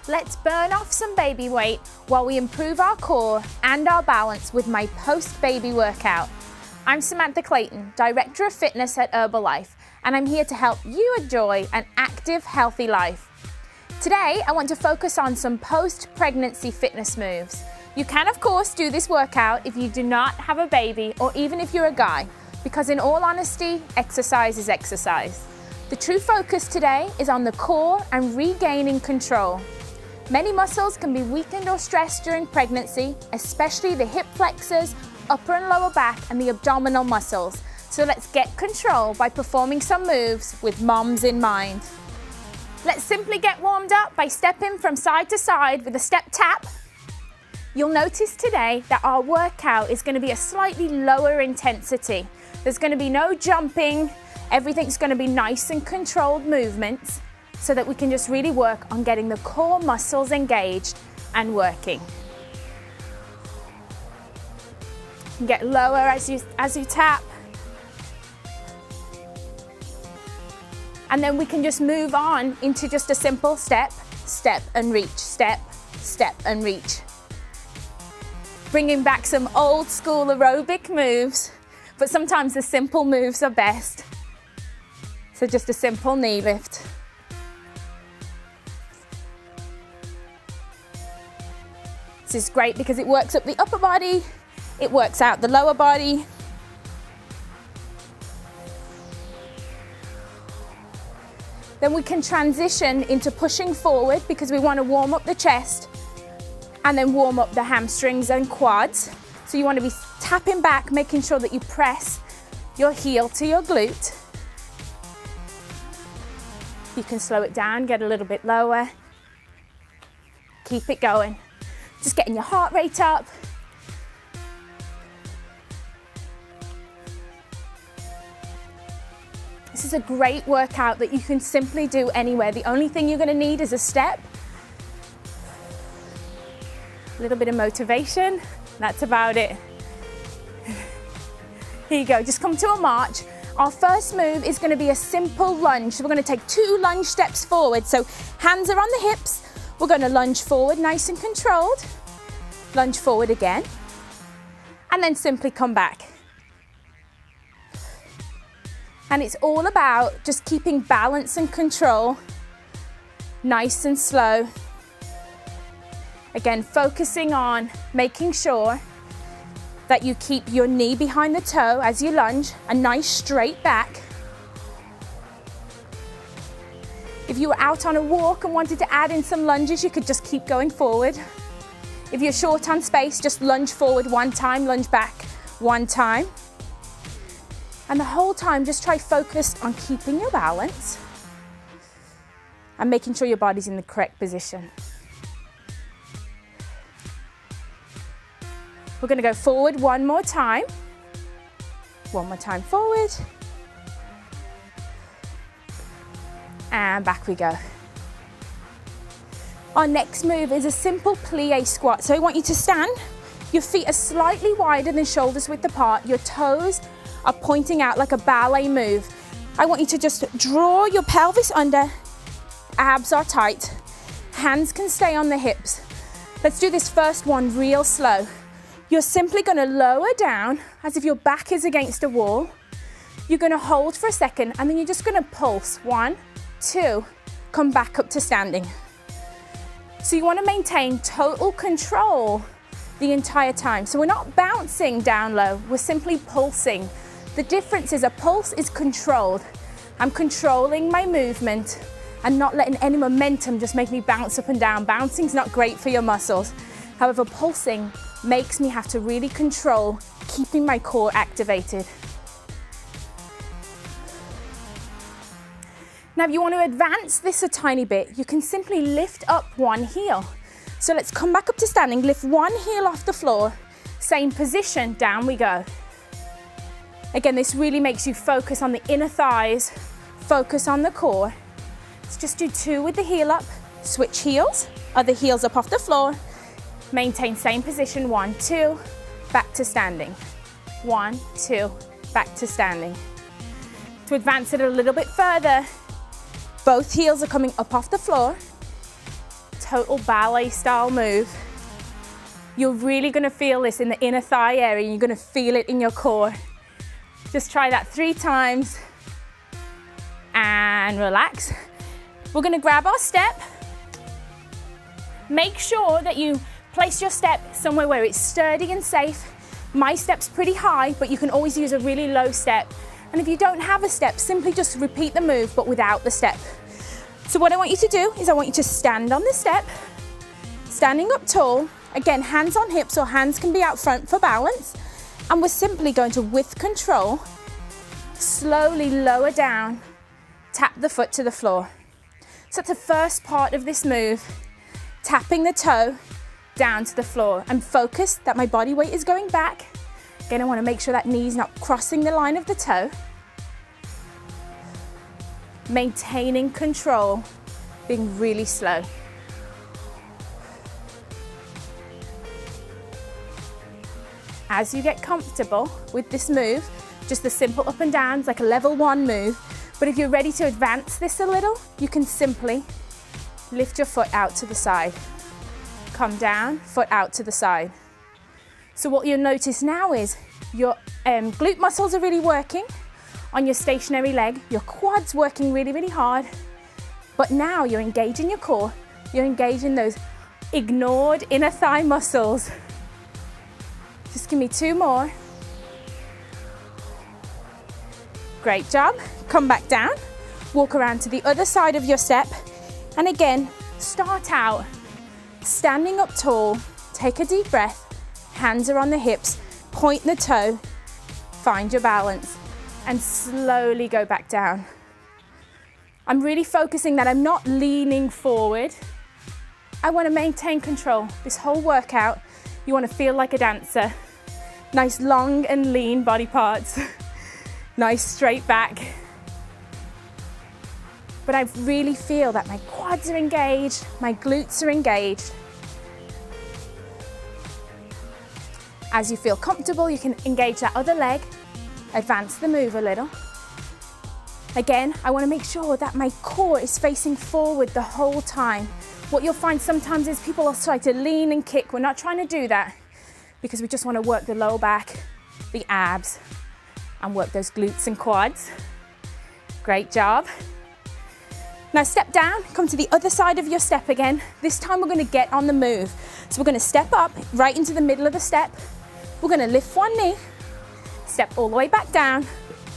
Let's burn off some baby weight while we improve our core and our balance with my post-baby workout. I'm Samantha Clayton, Director of Fitness at Herbalife, and I'm here to help you enjoy an active, healthy life. Today, I want to focus on some post-pregnancy fitness moves. You can, of course, do this workout if you do not have a baby or even if you're a guy, because in all honesty, exercise is exercise. The true focus today is on the core and regaining control. Many muscles can be weakened or stressed during pregnancy, especially the hip flexors, upper and lower back, and the abdominal muscles. So let's get control by performing some moves with moms in mind. Let's simply get warmed up by stepping from side to side with a step tap. You'll notice today that our workout is going to be a slightly lower intensity. There's going to be no jumping. Everything's going to be nice and controlled movements, so that we can just really work on getting the core muscles engaged and working. You can get lower as you tap. And then we can just move on into just a simple step, step and reach, step, step and reach. Bringing back some old school aerobic moves, but sometimes the simple moves are best. So just a simple knee lift. This is great because it works up the upper body, it works out the lower body. Then we can transition into pushing forward because we want to warm up the chest and then warm up the hamstrings and quads. So you want to be tapping back, making sure that you press your heel to your glute. You can slow it down, get a little bit lower. Keep it going. Just getting your heart rate up. This is a great workout that you can simply do anywhere. The only thing you're going to need is a step, a little bit of motivation. That's about it. Here you go, just come to a march. Our first move is going to be a simple lunge. So we're going to take 2 lunge steps forward. So hands are on the hips. We're going to lunge forward, nice and controlled. Lunge forward again. And then simply come back. And it's all about just keeping balance and control, nice and slow. Again, focusing on making sure that you keep your knee behind the toe as you lunge, a nice straight back. If you were out on a walk and wanted to add in some lunges, you could just keep going forward. If you're short on space, just lunge forward 1 time, lunge back 1 time. And the whole time, just try focused on keeping your balance and making sure your body's in the correct position. We're going to go forward 1 more time. 1 more time forward. And back we go. Our next move is a simple plie squat. So I want you to stand. Your feet are slightly wider than shoulders width apart. Your toes are pointing out like a ballet move. I want you to just draw your pelvis under. Abs are tight. Hands can stay on the hips. Let's do this first one real slow. You're simply going to lower down as if your back is against a wall. You're going to hold for a second and then you're just going to pulse. 1, 2, come back up to standing. So you want to maintain total control the entire time. So we're not bouncing down low, we're simply pulsing. The difference is a pulse is controlled. I'm controlling my movement and not letting any momentum just make me bounce up and down. Bouncing's not great for your muscles. However, pulsing makes me have to really control keeping my core activated. Now, if you want to advance this a tiny bit, you can simply lift up 1 heel. So let's come back up to standing, lift 1 heel off the floor, same position, down we go. Again, this really makes you focus on the inner thighs, focus on the core. Let's just do 2 with the heel up, switch heels, other heels up off the floor, maintain same position, 1, 2, back to standing. 1, 2, back to standing. To advance it a little bit further, both heels are coming up off the floor, total ballet style move. You're really gonna feel this in the inner thigh area, and you're gonna feel it in your core. Just try that 3 times and relax. We're gonna grab our step. Make sure that you place your step somewhere where it's sturdy and safe. My step's pretty high, but you can always use a really low step. And if you don't have a step, simply just repeat the move, but without the step. So what I want you to do is I want you to stand on the step, standing up tall. Again, hands on hips, or hands can be out front for balance. And we're simply going to, with control, slowly lower down, tap the foot to the floor. So that's the first part of this move, tapping the toe down to the floor, and focus that my body weight is going back. Again, I want to make sure that knee's not crossing the line of the toe. Maintaining control, being really slow. As you get comfortable with this move, just the simple up and downs, like a level 1 move. But if you're ready to advance this a little, you can simply lift your foot out to the side. Come down, foot out to the side. So what you'll notice now is your glute muscles are really working on your stationary leg. Your quads working really, really hard. But now you're engaging your core. You're engaging those ignored inner thigh muscles. Just give me 2 more. Great job. Come back down. Walk around to the other side of your step. And again, start out standing up tall. Take a deep breath. Hands are on the hips. Point the toe. Find your balance. And slowly go back down. I'm really focusing that I'm not leaning forward. I want to maintain control. This whole workout, you want to feel like a dancer. Nice long and lean body parts. Nice straight back. But I really feel that my quads are engaged, my glutes are engaged. As you feel comfortable, you can engage that other leg, advance the move a little. Again, I want to make sure that my core is facing forward the whole time. What you'll find sometimes is people will try to lean and kick. We're not trying to do that because we just want to work the lower back, the abs, and work those glutes and quads. Great job. Now step down, come to the other side of your step again. This time we're going to get on the move. So we're going to step up right into the middle of the step. We're going to lift one knee, step all the way back down,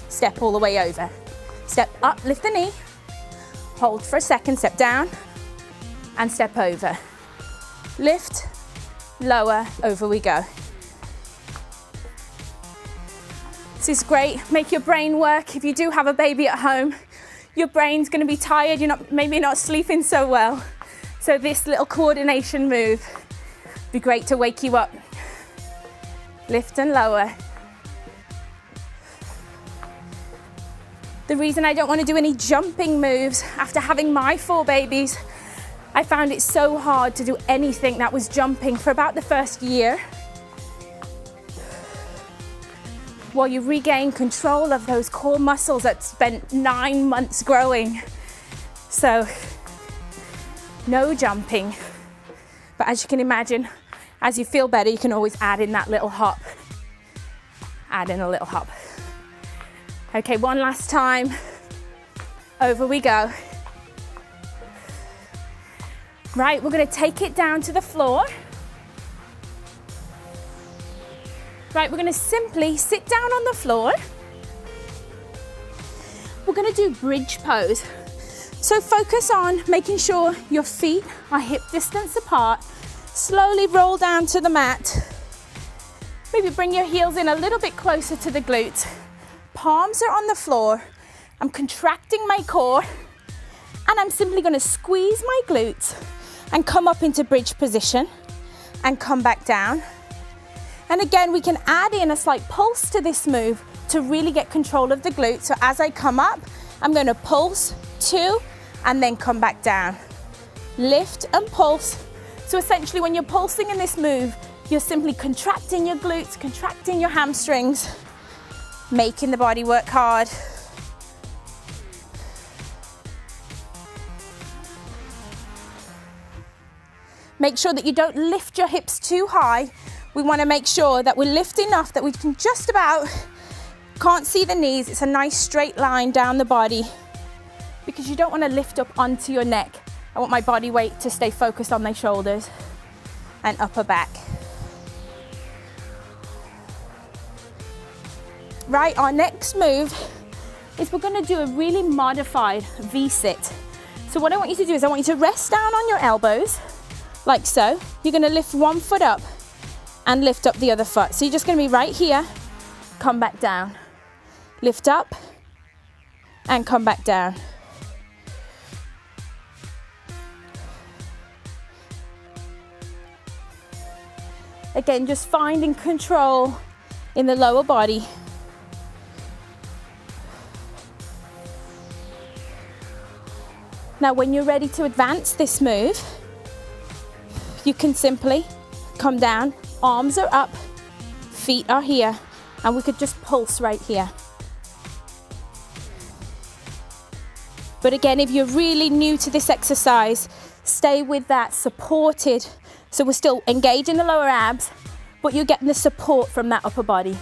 step all the way over. Step up, lift the knee, hold for a second, step down, and step over. Lift, lower, over we go. This is great. Make your brain work. If you do have a baby at home, your brain's going to be tired. You're maybe not sleeping so well. So this little coordination move would be great to wake you up. Lift and lower. The reason I don't want to do any jumping moves after having my 4 babies, I found it so hard to do anything that was jumping for about the first year. While you regain control of those core muscles that spent 9 months growing. So, no jumping. But as you can imagine, as you feel better, you can always add in that little hop. Add in a little hop. Okay, one last time. Over we go. Right, we're going to take it down to the floor. Right, we're going to simply sit down on the floor. We're going to do bridge pose. So focus on making sure your feet are hip distance apart. Slowly roll down to the mat. Maybe bring your heels in a little bit closer to the glutes. Palms are on the floor. I'm contracting my core and I'm simply going to squeeze my glutes and come up into bridge position and come back down. And again, we can add in a slight pulse to this move to really get control of the glutes. So as I come up, I'm going to pulse 2 and then come back down. Lift and pulse. So essentially when you're pulsing in this move, you're simply contracting your glutes, contracting your hamstrings, making the body work hard. Make sure that you don't lift your hips too high. We want to make sure that we lift enough that we can just about, can't see the knees. It's a nice straight line down the body because you don't want to lift up onto your neck. I want my body weight to stay focused on my shoulders and upper back. Right, our next move is we're going to do a really modified V-sit. So what I want you to do is I want you to rest down on your elbows, like so. You're going to lift one foot up and lift up the other foot. So you're just going to be right here, come back down. Lift up and come back down. Again, just finding control in the lower body. Now, when you're ready to advance this move, you can simply come down, arms are up, feet are here, and we could just pulse right here. But again, if you're really new to this exercise, stay with that supported. So we're still engaging the lower abs, but you're getting the support from that upper body.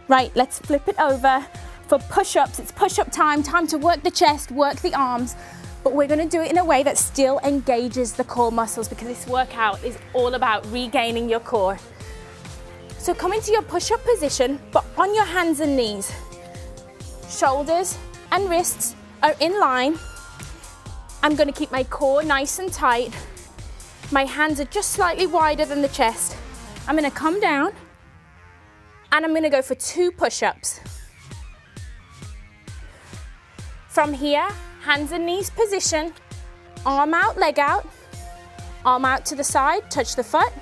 Right, let's flip it over. For push-ups, it's push-up time to work the chest, work the arms, but we're gonna do it in a way that still engages the core muscles because this workout is all about regaining your core. So come into your push-up position, but on your hands and knees. Shoulders and wrists are in line. I'm gonna keep my core nice and tight. My hands are just slightly wider than the chest. I'm gonna come down and I'm gonna go for 2 push-ups. From here, hands and knees position, arm out, leg out, arm out to the side, touch the foot,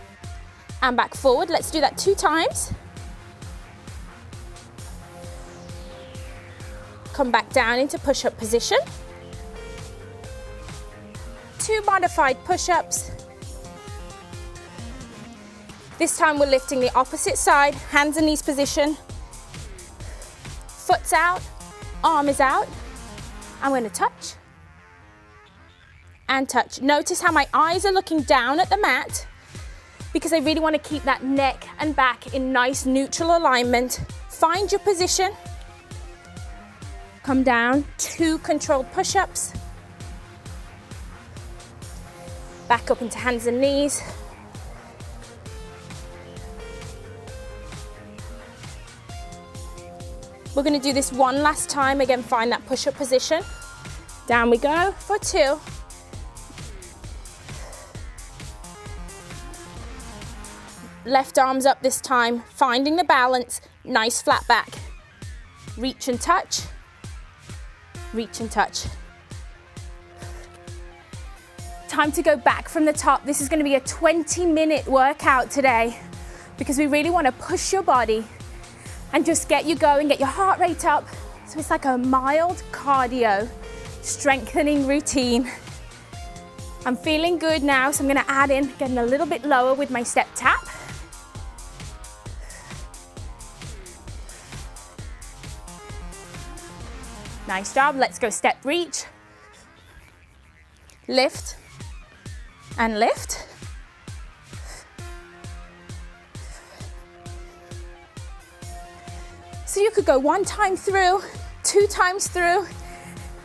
and back forward. Let's do that 2 times. Come back down into push-up position. 2 modified push-ups. This time we're lifting the opposite side, hands and knees position. Foot's out, arm is out. I'm going to touch and touch. Notice how my eyes are looking down at the mat because I really want to keep that neck and back in nice neutral alignment. Find your position. Come down, 2 controlled push-ups. Back up into hands and knees. We're going to do this one last time. Again, find that push-up position. Down we go for 2. Left arm's up this time, finding the balance, nice flat back. Reach and touch, reach and touch. Time to go back from the top. This is going to be a 20-minute workout today because we really want to push your body and just get you going, get your heart rate up. So it's like a mild cardio, strengthening routine. I'm feeling good now, so I'm gonna add in, getting a little bit lower with my step tap. Nice job, let's go step reach. Lift and lift. So you could go 1 time through, 2 times through,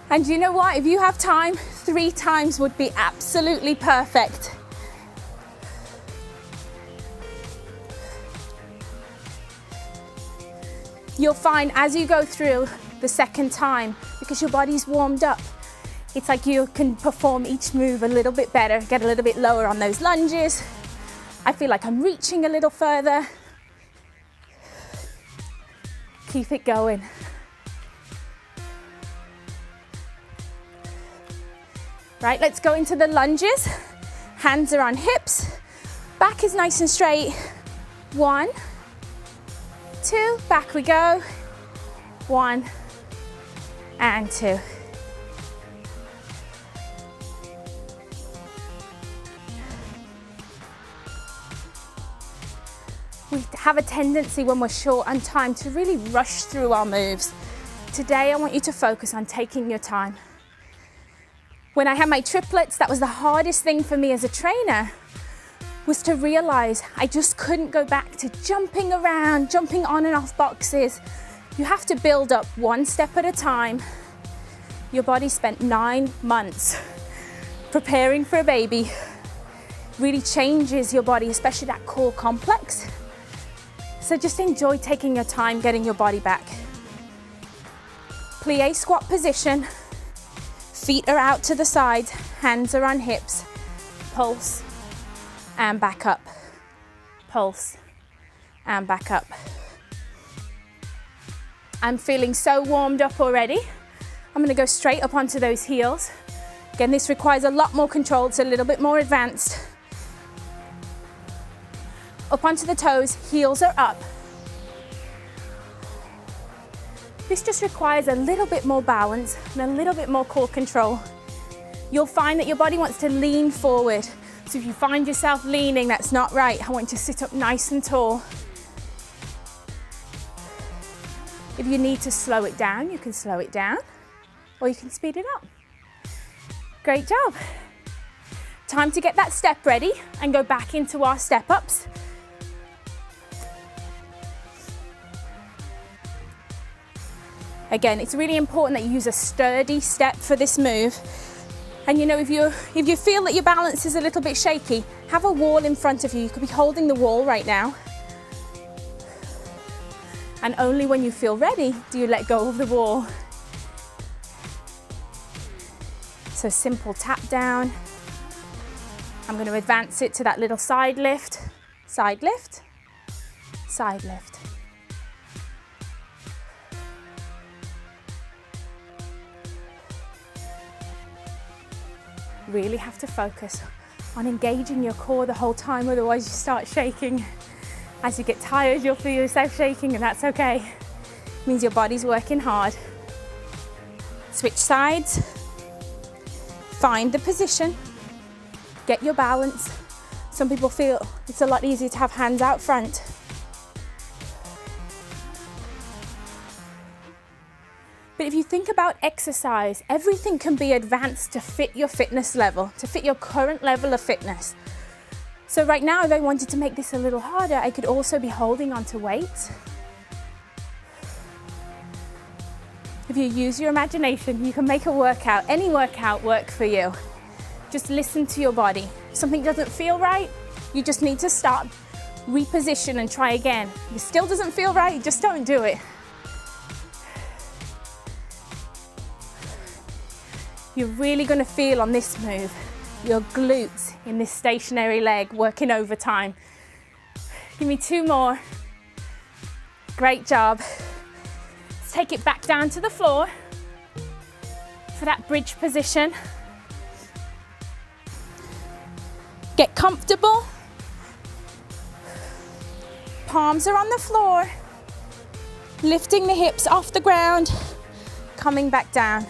and you know what? If you have time, 3 times would be absolutely perfect. You'll find as you go through the second time, because your body's warmed up, it's like you can perform each move a little bit better, get a little bit lower on those lunges. I feel like I'm reaching a little further. Keep it going. Right, let's go into the lunges. Hands are on hips. Back is nice and straight. 1, 2, back we go. 1 and 2. We have a tendency when we're short on time to really rush through our moves. Today I want you to focus on taking your time. When I had my triplets, that was the hardest thing for me as a trainer, was to realize I just couldn't go back to jumping around, jumping on and off boxes. You have to build up one step at a time. Your body spent 9 months preparing for a baby. Really changes your body, especially that core complex. So just enjoy taking your time getting your body back. Plie squat position. Feet are out to the sides, hands are on hips. Pulse and back up. Pulse and back up. I'm feeling so warmed up already. I'm gonna go straight up onto those heels. Again, this requires a lot more control. It's a little bit more advanced. Up onto the toes, heels are up. This just requires a little bit more balance and a little bit more core control. You'll find that your body wants to lean forward. So if you find yourself leaning, that's not right. I want you to sit up nice and tall. If you need to slow it down, you can slow it down, or you can speed it up. Great job. Time to get that step ready and go back into our step ups. Again, it's really important that you use a sturdy step for this move. And you know, if you feel that your balance is a little bit shaky, have a wall in front of you. You could be holding the wall right now. And only when you feel ready do you let go of the wall. So simple tap down. I'm going to advance it to that little side lift, side lift, side lift. Really have to focus on engaging your core the whole time, otherwise you start shaking. As you get tired, you'll feel yourself shaking, and that's okay. It means your body's working hard. Switch sides. Find the position. Get your balance. Some people feel it's a lot easier to have hands out front. But if you think about exercise, everything can be advanced to fit your fitness level, to fit your current level of fitness. So right now, if I wanted to make this a little harder, I could also be holding onto weights. If you use your imagination, you can make a workout, any workout, work for you. Just listen to your body. If something doesn't feel right, you just need to stop, reposition and try again. If it still doesn't feel right, just don't do it. You're really going to feel on this move your glutes in this stationary leg working overtime. Give me 2 more. Great job. Let's take it back down to the floor for that bridge position. Get comfortable. Palms are on the floor. Lifting the hips off the ground, coming back down.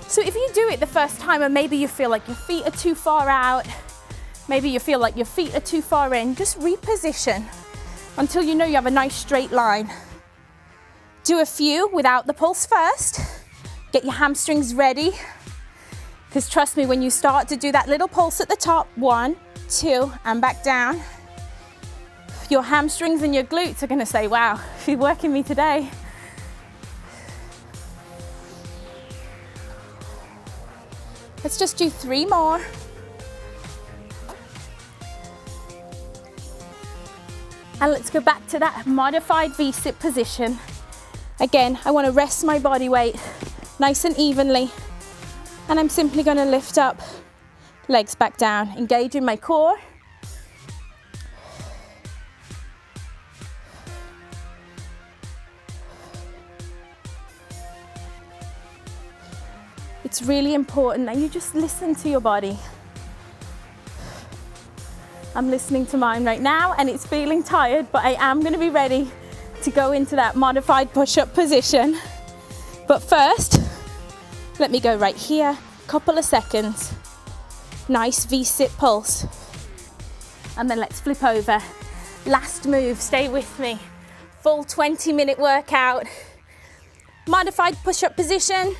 So if you do it the first time and maybe you feel like your feet are too far out, maybe you feel like your feet are too far in, just reposition until you know you have a nice straight line. Do a few without the pulse first. Get your hamstrings ready. Because trust me, when you start to do that little pulse at the top, 1, 2, and back down, your hamstrings and your glutes are going to say, wow, she's working me today. Let's just do 3 more. And let's go back to that modified V-sit position. Again, I want to rest my body weight nice and evenly. And I'm simply going to lift up, legs back down, engaging my core. It's really important that you just listen to your body. I'm listening to mine right now and it's feeling tired, but I am going to be ready to go into that modified push-up position. But first, let me go right here, couple of seconds. Nice V-sit pulse. And then let's flip over. Last move, stay with me. Full 20-minute workout. Modified push-up position.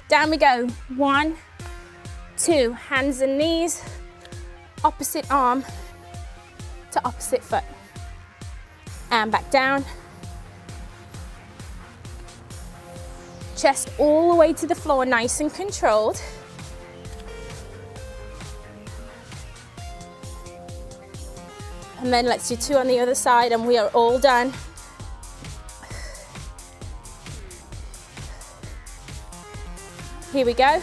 Down we go. 1, 2, hands and knees, opposite arm to opposite foot. And back down. Chest all the way to the floor, nice and controlled. And then let's do 2 on the other side and we are all done. Here we go.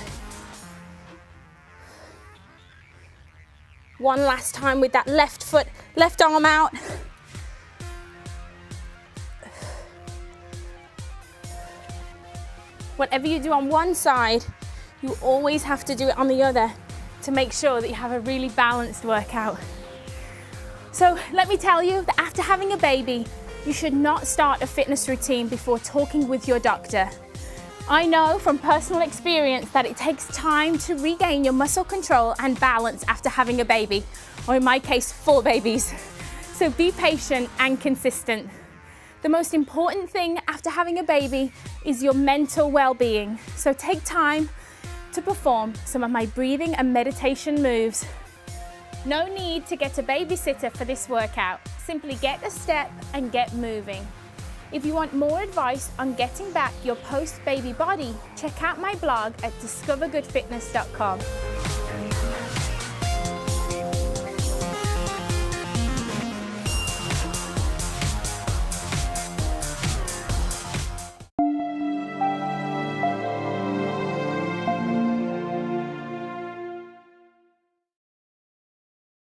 One last time with that left foot, left arm out. Whatever you do on one side, you always have to do it on the other to make sure that you have a really balanced workout. So let me tell you that after having a baby, you should not start a fitness routine before talking with your doctor. I know from personal experience that it takes time to regain your muscle control and balance after having a baby, or in my case, 4 babies. So be patient and consistent. The most important thing after having a baby is your mental well-being. So take time to perform some of my breathing and meditation moves. No need to get a babysitter for this workout. Simply get a step and get moving. If you want more advice on getting back your post-baby body, check out my blog at discovergoodfitness.com.